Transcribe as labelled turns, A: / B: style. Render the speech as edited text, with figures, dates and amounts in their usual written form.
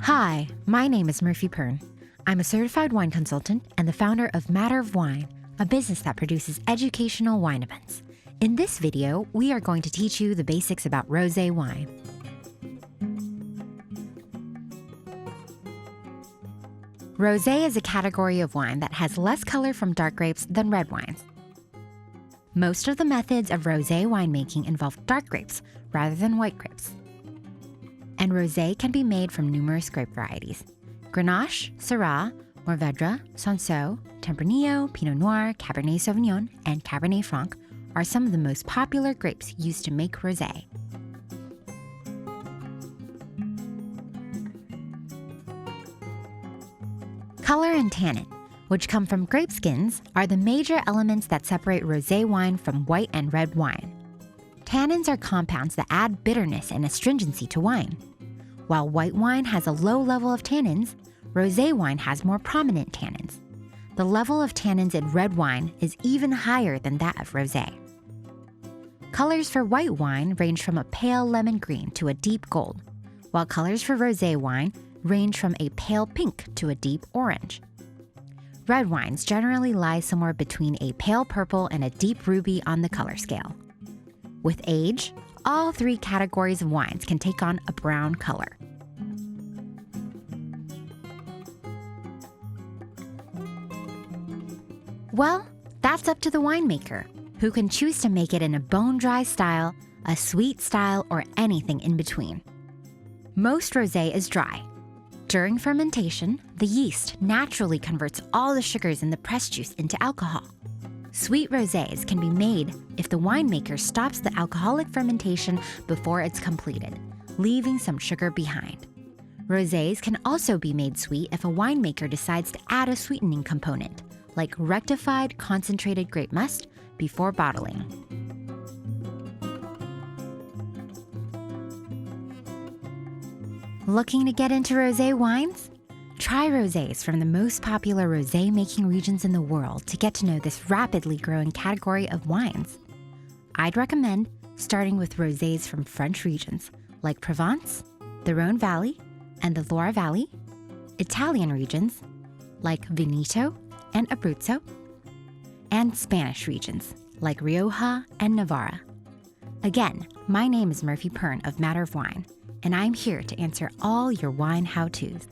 A: Hi, my name is Murphy Perng. I'm a certified wine consultant and the founder of Matter of Wine, a business that produces educational wine events. In this video, we are going to teach you the basics about rosé wine. Rosé is a category of wine that has less color from dark grapes than red wines. Most of the methods of rosé winemaking involve dark grapes rather than white grapes. And rosé can be made from numerous grape varieties. Grenache, Syrah, Mourvèdre, Cinsault, Tempranillo, Pinot Noir, Cabernet Sauvignon, and Cabernet Franc are some of the most popular grapes used to make rosé. Color and tannin, which come from grape skins, are the major elements that separate rosé wine from white and red wine. Tannins are compounds that add bitterness and astringency to wine. While white wine has a low level of tannins, rosé wine has more prominent tannins. The level of tannins in red wine is even higher than that of rosé. Colors for white wine range from a pale lemon green to a deep gold, while colors for rosé wine range from a pale pink to a deep orange. Red wines generally lie somewhere between a pale purple and a deep ruby on the color scale. With age, all three categories of wines can take on a brown color. Well, that's up to the winemaker, who can choose to make it in a bone-dry style, a sweet style, or anything in between. Most rosé is dry. During fermentation, the yeast naturally converts all the sugars in the press juice into alcohol. Sweet rosés can be made if the winemaker stops the alcoholic fermentation before it's completed, leaving some sugar behind. Rosés can also be made sweet if a winemaker decides to add a sweetening component, like rectified concentrated grape must, before bottling. Looking to get into rosé wines? Try rosés from the most popular rosé-making regions in the world to get to know this rapidly growing category of wines. I'd recommend starting with rosés from French regions like Provence, the Rhone Valley, and the Loire Valley, Italian regions like Veneto and Abruzzo, and Spanish regions like Rioja and Navarra. Again, my name is Murphy Perng of Matter of Wine, and I'm here to answer all your wine how-tos.